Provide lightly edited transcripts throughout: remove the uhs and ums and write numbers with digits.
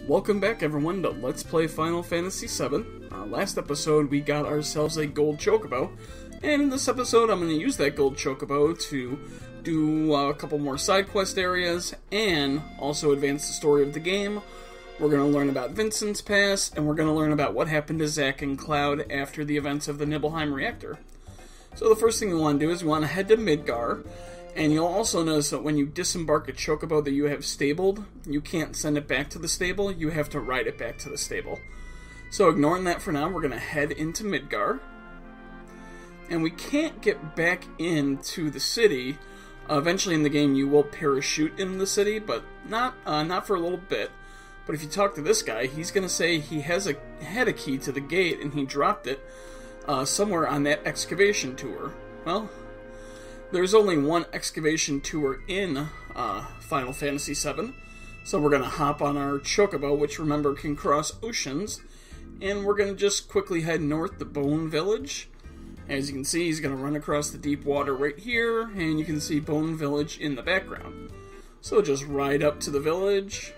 Welcome back everyone to Let's Play Final Fantasy VII. Last episode we got ourselves a Gold Chocobo, and in this episode I'm going to use that Gold Chocobo to do a couple more side quest areas and also advance the story of the game. We're going to learn about Vincent's past, and we're going to learn about what happened to Zack and Cloud after the events of the Nibelheim reactor. So the first thing we want to do is we want to head to Midgar. And you'll also notice that when you disembark a chocobo that you have stabled, you can't send it back to the stable, you have to ride it back to the stable. So ignoring that for now, we're going to head into Midgar. And we can't get back into the city. Eventually in the game you will parachute in the city, but not for a little bit. But if you talk to this guy, he's going to say he had a key to the gate and he dropped it somewhere on that excavation tour. Well, there's only one excavation tour in Final Fantasy VII, so we're going to hop on our Chocobo, which remember can cross oceans, and we're going to just quickly head north to Bone Village. As you can see, he's going to run across the deep water right here, and you can see Bone Village in the background. So just ride up to the village,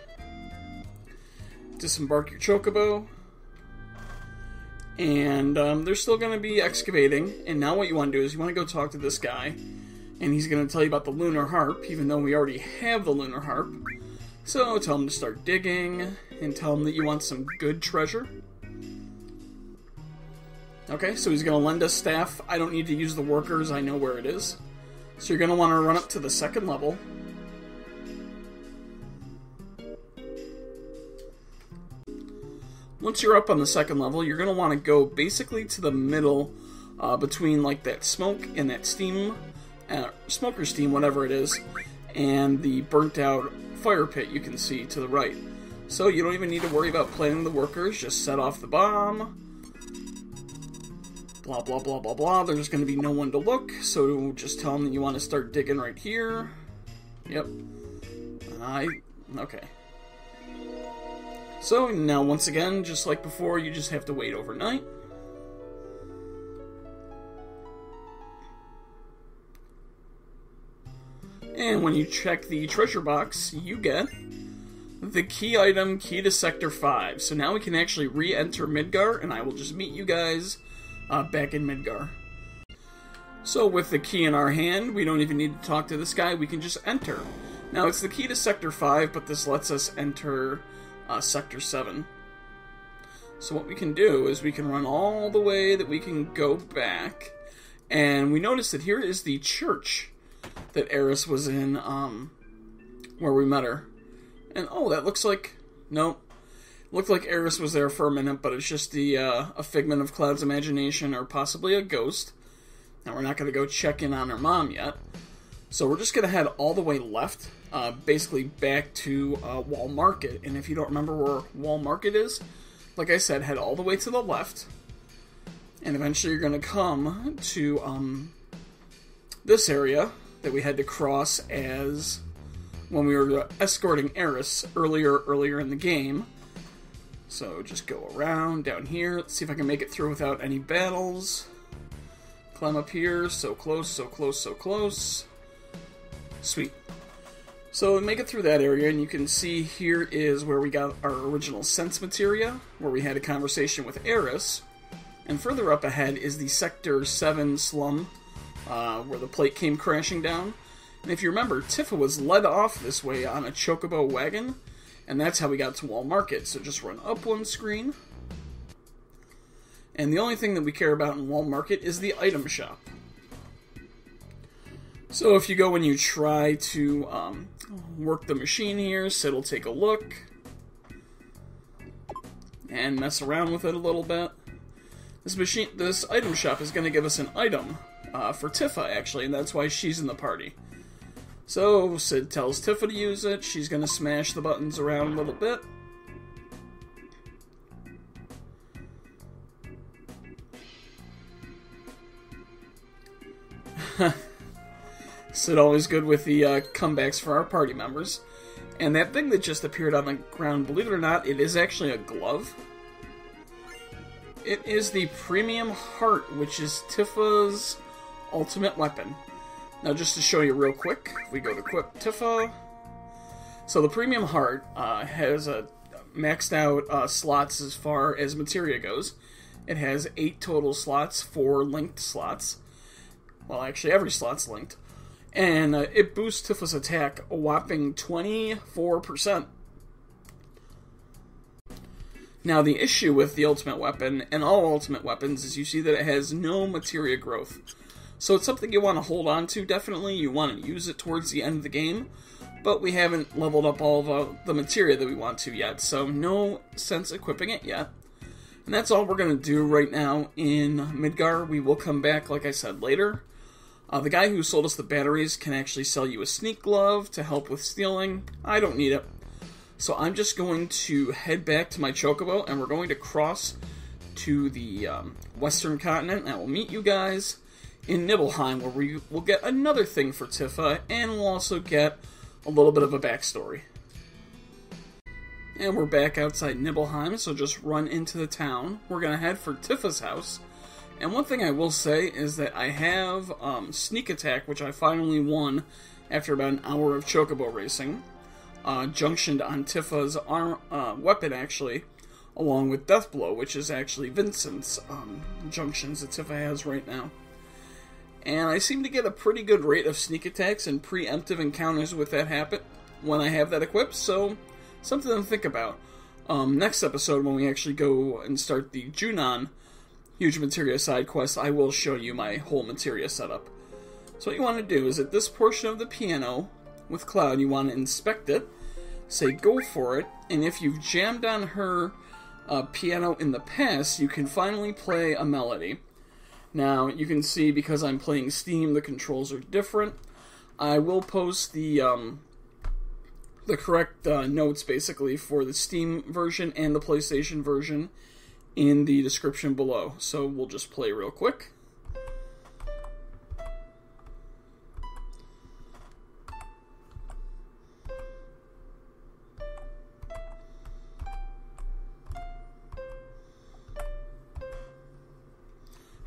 disembark your Chocobo, and they're still going to be excavating, and now what you want to do is you want to go talk to this guy, and he's going to tell you about the Lunar Harp, even though we already have the Lunar Harp. So tell him to start digging, and tell him that you want some good treasure. Okay, so he's going to lend us staff. I don't need to use the workers, I know where it is. So you're going to want to run up to the second level. Once you're up on the second level, you're going to want to go basically to the middle between like that smoke and that steam, smoke or steam, whatever it is, and the burnt out fire pit you can see to the right. So you don't even need to worry about planning the workers, just set off the bomb. Blah, blah, blah, blah, blah. There's going to be no one to look, so just tell them that you want to start digging right here. Yep. Okay. So now once again, just like before, you just have to wait overnight. And when you check the treasure box, you get the key item, key to Sector 5. So now we can actually re-enter Midgar, and I will just meet you guys back in Midgar. So with the key in our hand, we don't even need to talk to this guy, we can just enter. Now it's the key to Sector 5, but this lets us enter Sector 7. So what we can do is we can run all the way that we can go back, and we notice that here is the church that Eris was in, where we met her. And oh, that looks like, nope, looked like Eris was there for a minute, but it's just a figment of Cloud's imagination, or possibly a ghost. Now we're not going to go check in on her mom yet, so we're just going to head all the way left, basically back to Wall Market. And if you don't remember where Wall Market is, like I said, head all the way to the left, and eventually you're going to come to this area that we had to cross as when we were escorting Eris earlier in the game. So just go around down here. Let's see if I can make it through without any battles. Climb up here. So close, so close, so close. Sweet. So we make it through that area, and you can see here is where we got our original sense materia, where we had a conversation with Eris. And further up ahead is the Sector 7 slum, where the plate came crashing down. And if you remember, Tifa was led off this way on a Chocobo wagon, and that's how we got to Wall Market. So just run up one screen. And the only thing that we care about in Wall Market is the item shop. So if you go and you try to work the machine here, Sid will take a look and mess around with it a little bit. This item shop is going to give us an item for Tifa, actually, and that's why she's in the party. So Sid tells Tifa to use it. She's going to smash the buttons around a little bit. Sid always good with the comebacks for our party members. And that thing that just appeared on the ground, believe it or not, it is actually a glove. It is the Premium Heart, which is Tifa's ultimate weapon. Now just to show you real quick, if we go to equip Tifa. So the Premium Heart has a maxed out slots as far as materia goes. It has 8 total slots, 4 linked slots. Well, actually, every slot's linked. And it boosts Tifa's attack a whopping 24%. Now, the issue with the ultimate weapon, and all ultimate weapons, is you see that it has no materia growth. So it's something you want to hold on to, definitely. You want to use it towards the end of the game. But we haven't leveled up all of the materia that we want to yet, so no sense equipping it yet. And that's all we're going to do right now in Midgar. We will come back, like I said, later. The guy who sold us the batteries can actually sell you a sneak glove to help with stealing. I don't need it. So I'm just going to head back to my Chocobo, and we're going to cross to the western continent, and I will meet you guys in Nibelheim, where we will get another thing for Tifa, and we'll also get a little bit of a backstory. And we're back outside Nibelheim, so just run into the town. We're going to head for Tifa's house. And one thing I will say is that I have Sneak Attack, which I finally won after about an hour of Chocobo racing, junctioned on Tifa's weapon, actually, along with Death Blow, which is actually Vincent's junctions that Tifa has right now. And I seem to get a pretty good rate of sneak attacks and preemptive encounters with that habit when I have that equipped, so something to think about. Next episode, when we actually go and start the Junon Huge Materia side quest, I will show you my whole materia setup. So what you want to do is at this portion of the piano with Cloud, you want to inspect it, say go for it, and if you've jammed on her piano in the past, you can finally play a melody. Now, you can see because I'm playing Steam, the controls are different. I will post the correct notes, basically, for the Steam version and the PlayStation version in the description below. So we'll just play real quick.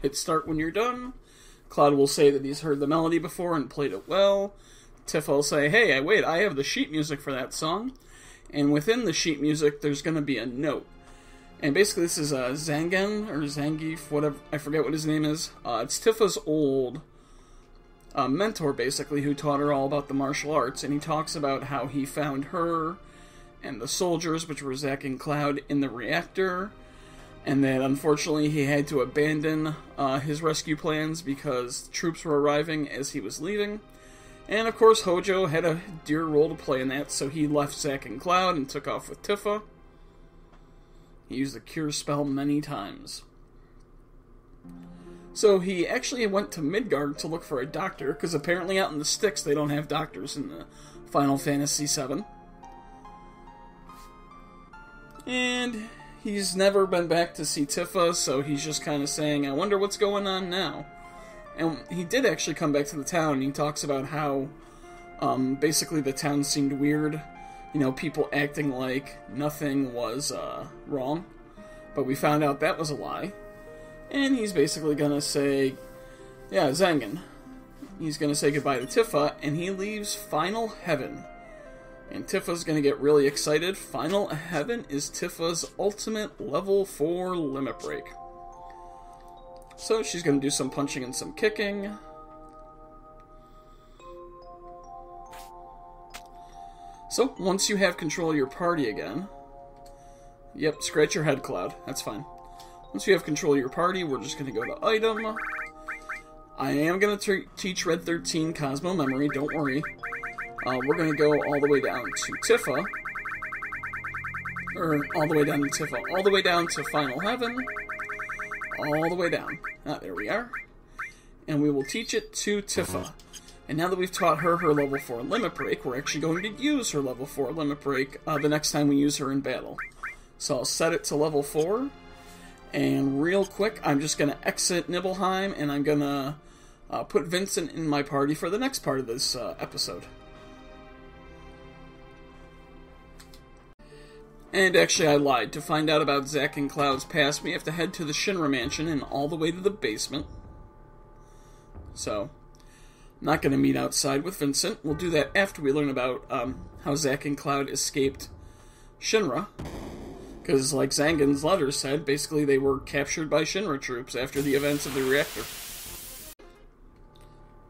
Hit start when you're done. Cloud will say that he's heard the melody before and played it well. Tifa will say, hey, wait, I have the sheet music for that song. And within the sheet music, there's going to be a note. And basically this is Zangen, or Zangief, whatever, I forget what his name is. It's Tifa's old mentor, basically, who taught her all about the martial arts. And he talks about how he found her and the soldiers, which were Zack and Cloud, in the reactor. And that, unfortunately, he had to abandon his rescue plans because troops were arriving as he was leaving. And, of course, Hojo had a dear role to play in that, so he left Zack and Cloud and took off with Tifa. He used the cure spell many times. So he actually went to Midgard to look for a doctor, because apparently out in the sticks they don't have doctors in the Final Fantasy VII. And he's never been back to see Tifa, so he's just kind of saying, I wonder what's going on now. And he did actually come back to the town, and he talks about how basically the town seemed weird. You know, people acting like nothing was wrong. But we found out that was a lie. And he's basically going to say, yeah, Zangen. He's going to say goodbye to Tifa, and he leaves Final Heaven. And Tifa's going to get really excited. Final Heaven is Tifa's ultimate level 4 limit break. So she's going to do some punching and some kicking. So, once you have control of your party again... Yep, scratch your head, Cloud. That's fine. Once you have control of your party, we're just going to go to Item. I am going to teach Red 13 Cosmo Memory, don't worry. We're going to go all the way down to Tifa. Or, all the way down to Tifa. All the way down to Final Heaven. All the way down. There we are. And we will teach it to Tifa. And now that we've taught her level 4 limit break, we're actually going to use her level 4 limit break the next time we use her in battle. So I'll set it to level 4. And real quick, I'm just going to exit Nibelheim, and I'm going to put Vincent in my party for the next part of this episode. And actually, I lied. To find out about Zack and Cloud's past, we have to head to the Shinra Mansion and all the way to the basement. So, I'm not going to meet outside with Vincent. We'll do that after we learn about how Zack and Cloud escaped Shinra. Because, like Zangen's letter said, basically they were captured by Shinra troops after the events of the reactor.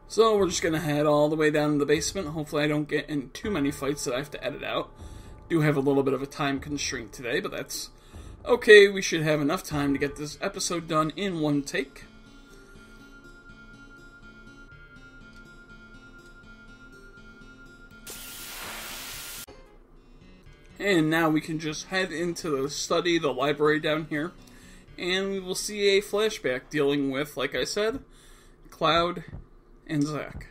So we're just going to head all the way down to the basement. Hopefully I don't get in too many fights that I have to edit out. Do have a little bit of a time constraint today, but that's okay. We should have enough time to get this episode done in one take. And now we can just head into the study, the library down here, and we will see a flashback dealing with, like I said, Cloud and Zack.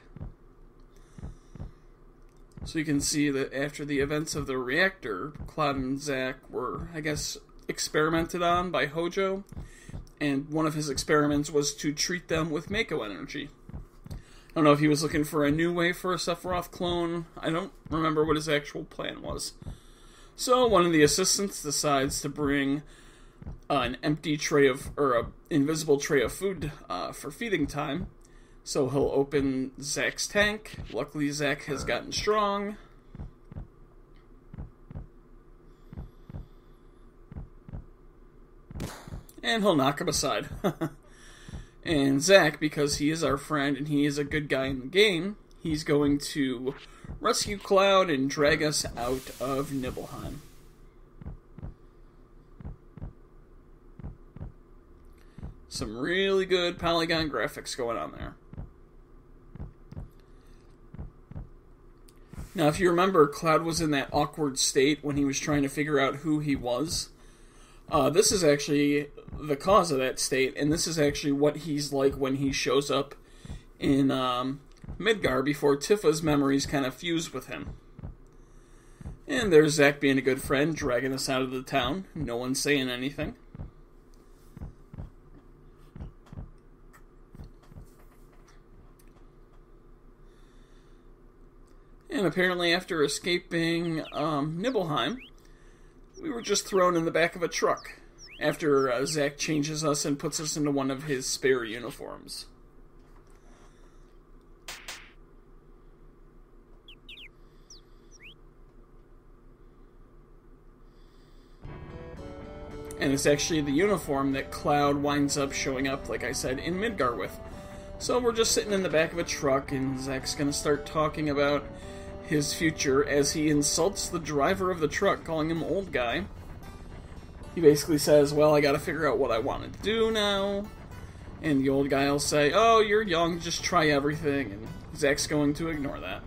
So you can see that after the events of the reactor, Cloud and Zack were, I guess, experimented on by Hojo, and one of his experiments was to treat them with Mako energy. I don't know if he was looking for a new way for a Sephiroth clone. I don't remember what his actual plan was. So one of the assistants decides to bring an empty tray of, or an invisible tray of food for feeding time. So he'll open Zack's tank. Luckily Zack has gotten strong. And he'll knock him aside. And Zack, because he is our friend and he is a good guy in the game, he's going to rescue Cloud and drag us out of Nibelheim. Some really good polygon graphics going on there. Now, if you remember, Cloud was in that awkward state when he was trying to figure out who he was. This is actually the cause of that state, and this is actually what he's like when he shows up in Midgar before Tifa's memories kind of fuse with him. And there's Zack being a good friend, dragging us out of the town. No one's saying anything. And apparently after escaping Nibelheim, we were just thrown in the back of a truck after Zack changes us and puts us into one of his spare uniforms. And it's actually the uniform that Cloud winds up showing up, like I said, in Midgar with. So we're just sitting in the back of a truck, and Zack's going to start talking about his future as he insults the driver of the truck, calling him old guy. He basically says, well, I gotta figure out what I want to do now. And the old guy will say, oh, you're young, just try everything. And Zack's going to ignore that.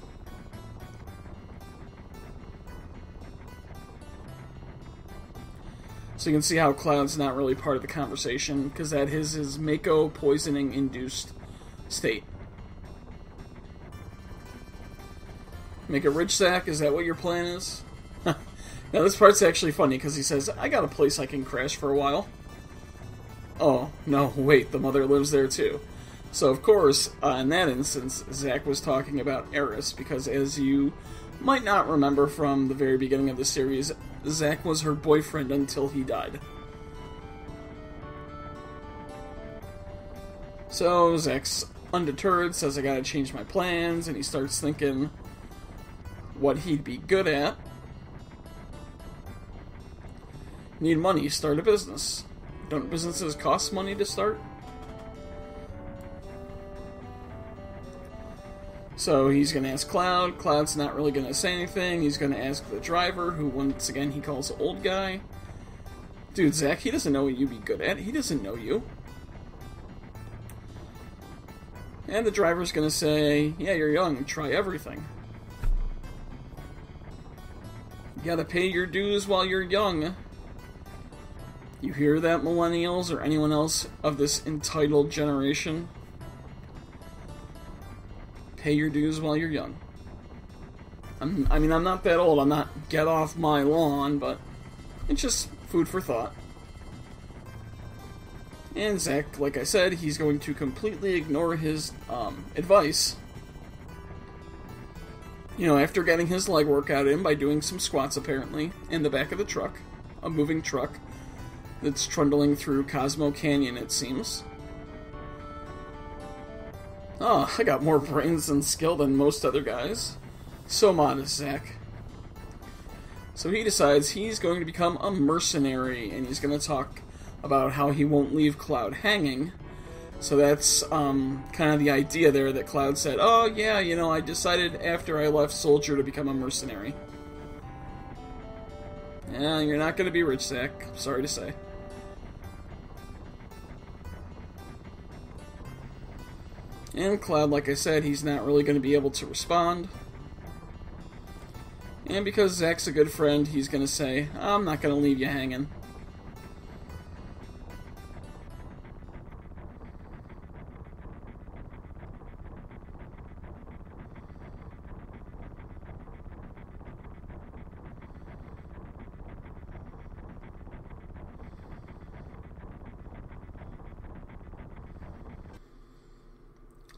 So you can see how Cloud's not really part of the conversation, because that is his Mako poisoning-induced state. Make a rich Zack? Is that what your plan is? Now this part's actually funny because he says, I got a place I can crash for a while. Oh, no, wait, the mother lives there too. So of course, in that instance, Zack was talking about Eris, because as you might not remember from the very beginning of the series, Zack was her boyfriend until he died. So Zack's undeterred, says I gotta change my plans, and he starts thinking what he'd be good at. Need money, start a business. Don't businesses cost money to start? So he's going to ask Cloud. Cloud's not really going to say anything. He's going to ask the driver, who once again he calls the old guy. Dude, Zack, he doesn't know what you'd be good at. He doesn't know you. And the driver's going to say, yeah, you're young, try everything. You gotta pay your dues while you're young. You hear that, millennials, or anyone else of this entitled generation? Pay your dues while you're young. I mean, I'm not that old. I'm not get off my lawn, but it's just food for thought. And Zack, like I said, he's going to completely ignore his advice. You know, after getting his leg workout in by doing some squats, apparently, in the back of the truck. A moving truck that's trundling through Cosmo Canyon, it seems. Oh, I got more brains and skill than most other guys. So modest, Zack. So he decides he's going to become a mercenary, and he's going to talk about how he won't leave Cloud hanging. So that's kind of the idea there, that Cloud said, oh yeah, you know, I decided after I left Soldier to become a mercenary. Yeah, you're not going to be rich, Zack. Sorry to say. And Cloud, like I said, he's not really going to be able to respond. And because Zack's a good friend, he's going to say, I'm not going to leave you hanging.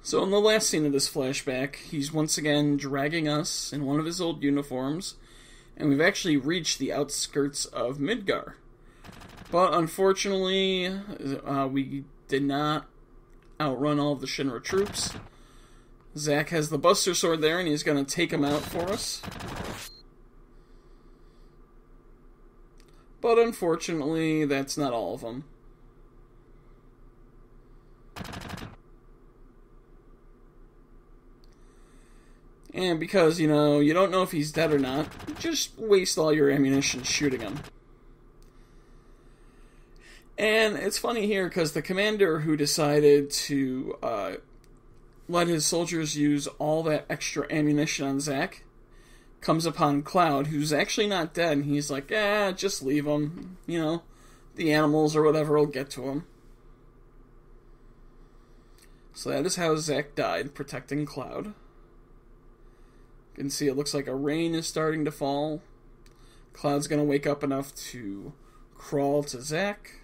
So in the last scene of this flashback, he's once again dragging us in one of his old uniforms, and we've actually reached the outskirts of Midgar. But unfortunately, we did not outrun all of the Shinra troops. Zack has the Buster Sword there, and he's going to take him out for us. But unfortunately, that's not all of them. And because, you know, you don't know if he's dead or not, just waste all your ammunition shooting him. And it's funny here, because the commander who decided to let his soldiers use all that extra ammunition on Zack comes upon Cloud, who's actually not dead, and he's like, just leave him. You know, the animals or whatever will get to him. So that is how Zack died, protecting Cloud. You can see it looks like a rain is starting to fall. Cloud's going to wake up enough to crawl to Zack.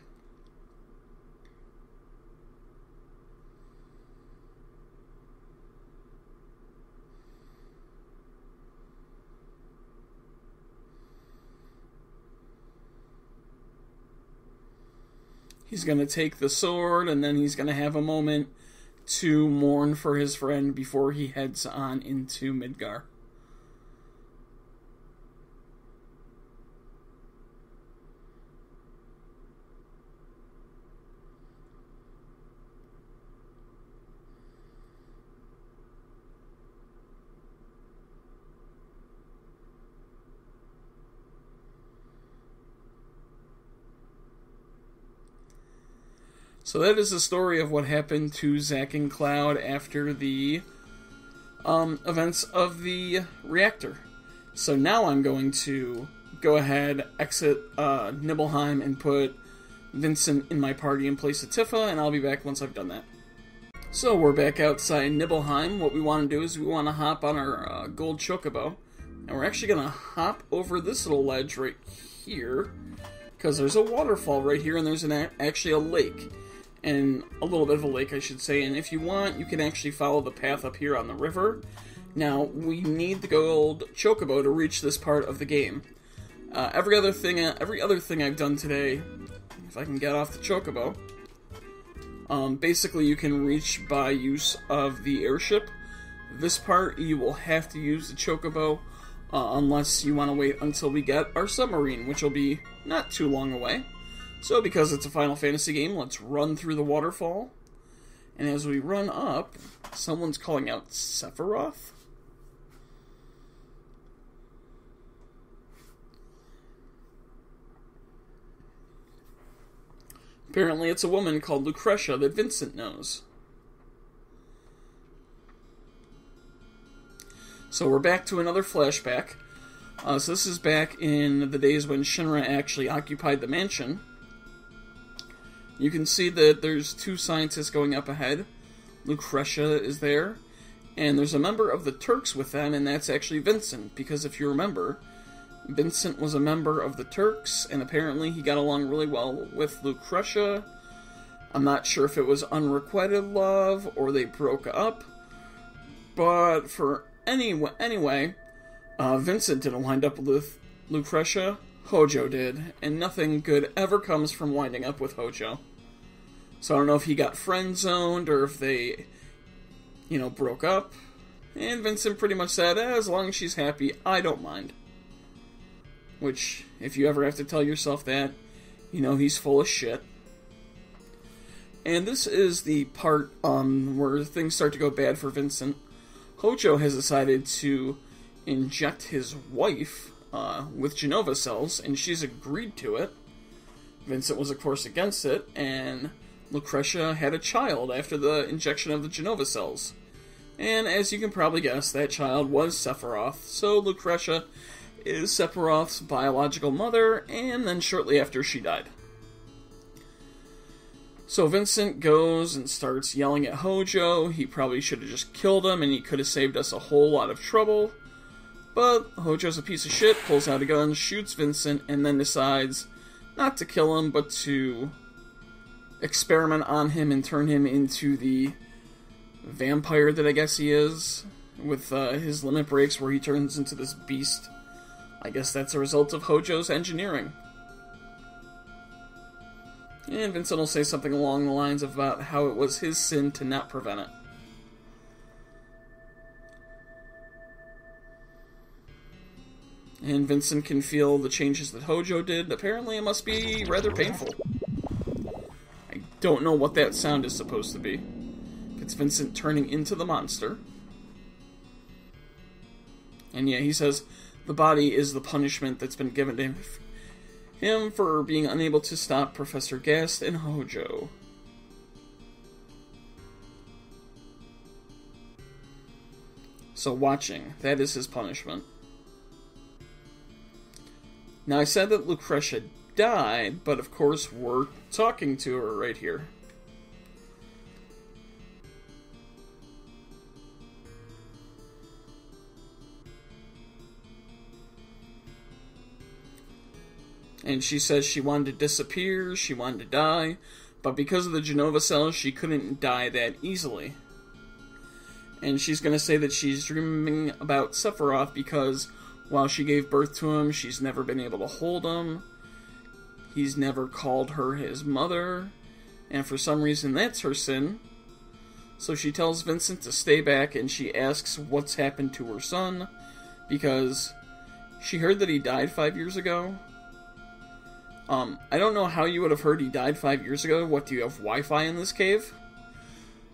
He's going to take the sword, and then he's going to have a moment to mourn for his friend before he heads on into Midgar. So that is the story of what happened to Zack and Cloud after the events of the reactor. So now I'm going to go ahead, exit Nibelheim, and put Vincent in my party in place of Tifa, and I'll be back once I've done that. So we're back outside Nibelheim. What we want to do is we want to hop on our Gold Chocobo, and we're actually going to hop over this little ledge right here, because there's a waterfall right here, and there's actually a lake. And a little bit of a lake, I should say. And if you want, you can actually follow the path up here on the river. Now, we need the Gold Chocobo to reach this part of the game. Every other thing I've done today, if I can get off the Chocobo, basically you can reach by use of the airship. This part, you will have to use the Chocobo, unless you want to wait until we get our submarine, which will be not too long away. So, because it's a Final Fantasy game, let's run through the waterfall. And as we run up, someone's calling out Sephiroth. Apparently it's a woman called Lucretia that Vincent knows. So we're back to another flashback. So this is back in the days when Shinra actually occupied the mansion. You can see that there's two scientists going up ahead. Lucretia is there. And there's a member of the Turks with them, and that's actually Vincent. Because if you remember, Vincent was a member of the Turks, and apparently he got along really well with Lucretia. I'm not sure if it was unrequited love, or they broke up. But anyway, Vincent didn't wind up with Lucretia. Hojo did, and nothing good ever comes from winding up with Hojo. So I don't know if he got friend-zoned, or if they, broke up. And Vincent pretty much said, as long as she's happy, I don't mind. which, if you ever have to tell yourself that, you know he's full of shit. And this is the part where things start to go bad for Vincent. Hojo has decided to inject his wife with Genova cells, and she's agreed to it. Vincent was, of course, against it, and Lucretia had a child after the injection of the Genova cells. And as you can probably guess, that child was Sephiroth, so Lucretia is Sephiroth's biological mother, and then shortly after she died. So Vincent goes and starts yelling at Hojo. He probably should have just killed him, and he could have saved us a whole lot of trouble. But Hojo's a piece of shit, pulls out a gun, shoots Vincent, and then decides not to kill him, but to experiment on him and turn him into the vampire that I guess he is, with his limit breaks where he turns into this beast. I guess that's a result of Hojo's engineering. And Vincent will say something along the lines of about how it was his sin to not prevent it. And Vincent can feel the changes that Hojo did. Apparently it must be rather painful. I don't know what that sound is supposed to be. It's Vincent turning into the monster. And yeah, he says the body is the punishment that's been given to him for being unable to stop Professor Gast and Hojo. So watching, that is his punishment. Now I said that Lucretia died, but of course we're talking to her right here. And she says she wanted to disappear, she wanted to die, but because of the Genova cells, she couldn't die that easily. And she's going to say that she's dreaming about Sephiroth because while she gave birth to him, she's never been able to hold him. He's never called her his mother, and for some reason that's her sin. So she tells Vincent to stay back, and she asks what's happened to her son, because she heard that he died 5 years ago. I don't know how you would have heard he died 5 years ago. What, do you have Wi-Fi in this cave?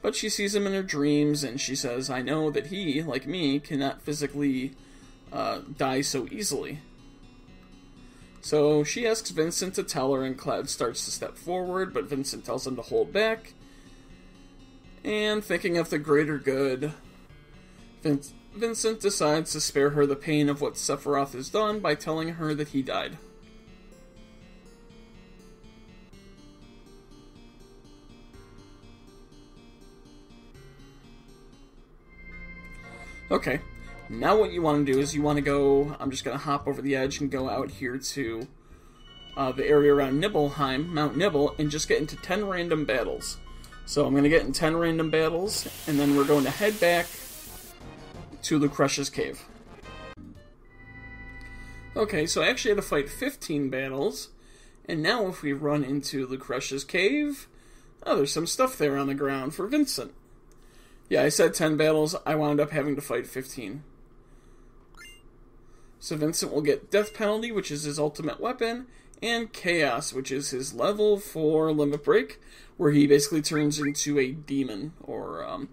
But she sees him in her dreams, and she says, I know that he, like me, cannot physically die so easily. So she asks Vincent to tell her, and Cloud starts to step forward, but Vincent tells him to hold back. And thinking of the greater good, Vincent decides to spare her the pain of what Sephiroth has done by telling her that he died. Okay, now what you want to do is you want to go, I'm just going to hop over the edge and go out here to the area around Nibelheim, Mount Nibel, and just get into 10 random battles. So I'm going to get in 10 random battles, and then we're going to head back to Lucretia's cave. Okay, so I actually had to fight 15 battles, and now if we run into Lucretia's cave, oh, there's some stuff there on the ground for Vincent. Yeah, I said 10 battles, I wound up having to fight 15. So Vincent will get Death Penalty, which is his ultimate weapon, and Chaos, which is his level 4 limit break, where he basically turns into a demon, or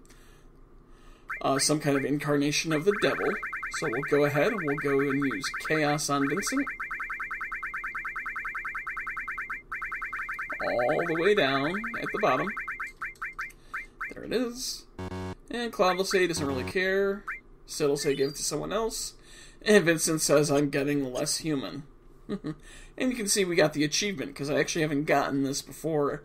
some kind of incarnation of the devil. So we'll go ahead and we'll go and use Chaos on Vincent. All the way down at the bottom. There it is. And Cloud will say he doesn't really care. Sid will say give it to someone else. And Vincent says I'm getting less human. And you can see we got the achievement, because I actually haven't gotten this before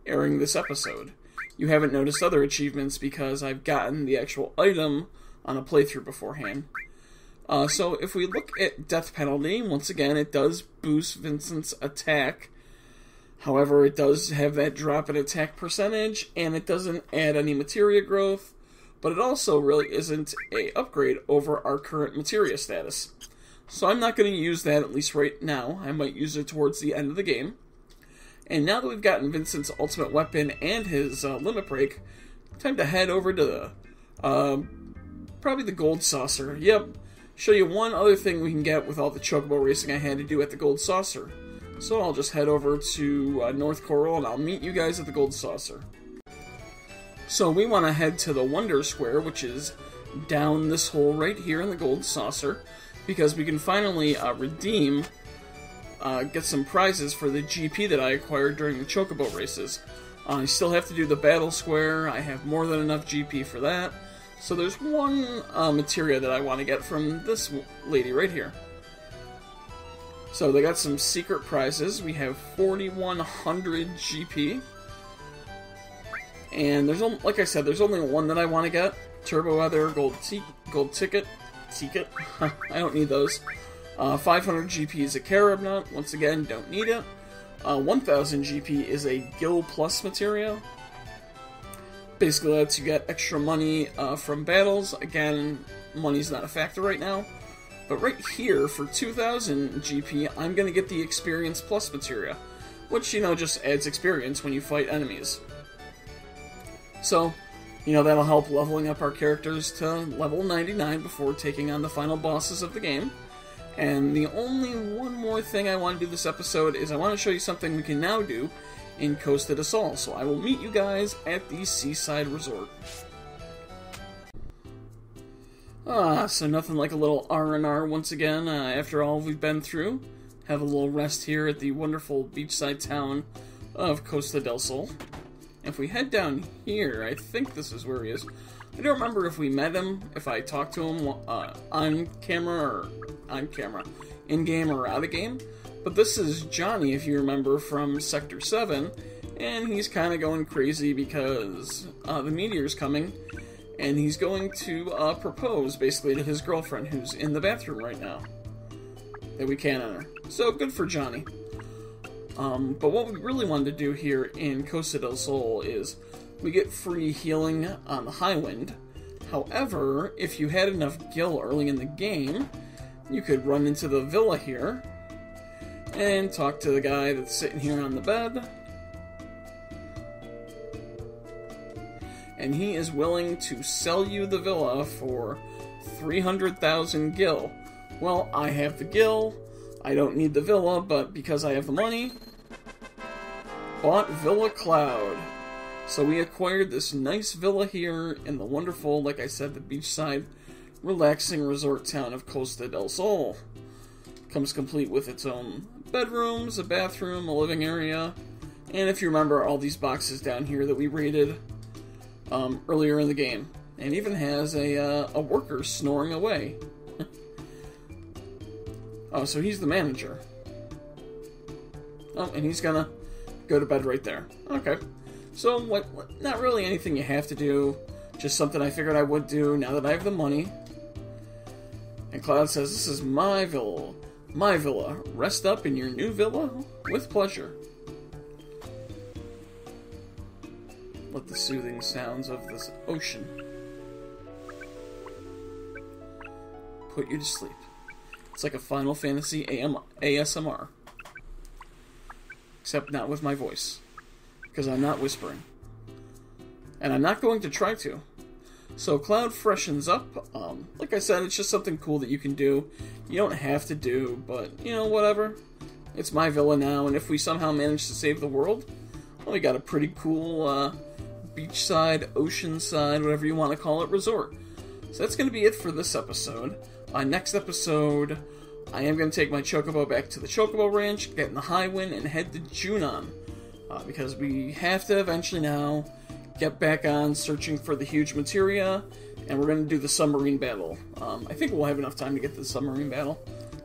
airing this episode. You haven't noticed other achievements because I've gotten the actual item on a playthrough beforehand. So if we look at Death Penalty, once again it does boost Vincent's attack. However, it does have that drop in attack percentage, and it doesn't add any materia growth, but it also really isn't an upgrade over our current materia status. So I'm not going to use that, at least right now. I might use it towards the end of the game. And now that we've gotten Vincent's ultimate weapon and his limit break, time to head over to the, probably the Gold Saucer. Yep, show you one other thing we can get with all the chocobo racing I had to do at the Gold Saucer. So I'll just head over to North Coral and I'll meet you guys at the Gold Saucer. So we want to head to the Wonder Square, which is down this hole right here in the Gold Saucer, because we can finally redeem, get some prizes for the GP that I acquired during the chocobo races. I still have to do the Battle Square. I have more than enough GP for that. So there's one materia that I want to get from this lady right here. So they got some secret prizes. We have 4,100 GP. And there's, like I said, there's only one that I want to get. Turbo Weather, Gold Ticket. I don't need those. 500 GP is a Carob Nut. Once again, don't need it. 1,000 GP is a Gil Plus materia. Basically lets you get extra money from battles. Again, money's not a factor right now. But right here, for 2,000 GP, I'm going to get the Experience Plus materia, which, just adds experience when you fight enemies. So, that'll help leveling up our characters to level 99 before taking on the final bosses of the game. And the only one more thing I want to do this episode is I want to show you something we can now do in Costa del Sol. So I will meet you guys at the Seaside Resort. So nothing like a little R&R once again after all we've been through. Have a little rest here at the wonderful beachside town of Costa del Sol. If we head down here, I think this is where he is. I don't remember if we met him, if I talked to him on camera, in-game or out-of-game. But this is Johnny, if you remember, from Sector 7. And he's kind of going crazy because the meteor's coming. And he's going to propose, basically, to his girlfriend, who's in the bathroom right now. That we can't enter. So, good for Johnny. But what we really wanted to do here in Costa del Sol is we get free healing on the High Wind. However, if you had enough gil early in the game, you could run into the villa here and talk to the guy that's sitting here on the bed. And he is willing to sell you the villa for 300,000 gil. Well, I have the gil. I don't need the villa, but because I have the money, bought Villa Cloud. So we acquired this nice villa here in the wonderful, like I said, the beachside, relaxing resort town of Costa del Sol. Comes complete with its own bedrooms, a bathroom, a living area, and if you remember, all these boxes down here that we raided earlier in the game. And even has a worker snoring away. Oh, so he's the manager. Oh, and he's gonna go to bed right there. Okay. So, not really anything you have to do. Just something I figured I would do now that I have the money. And Cloud says, "This is my villa. My villa. Rest up in your new villa with pleasure." Let the soothing sounds of this ocean put you to sleep. It's like a Final Fantasy ASMR. Except not with my voice. Because I'm not whispering. And I'm not going to try to. So Cloud freshens up. Like I said, it's just something cool that you can do. You don't have to do, but, whatever. It's my villa now, and if we somehow manage to save the world, well, we got a pretty cool beachside, oceanside, whatever you want to call it, resort. So that's going to be it for this episode. Next episode, I am going to take my Chocobo back to the Chocobo Ranch, get in the High Wind, and head to Junon. Because we have to eventually now get back on searching for the huge materia, and we're going to do the submarine battle. I think we'll have enough time to get to the submarine battle,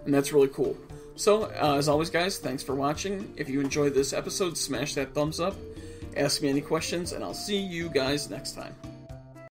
and that's really cool. So, as always, guys, thanks for watching. If you enjoyed this episode, smash that thumbs up, ask me any questions, and I'll see you guys next time.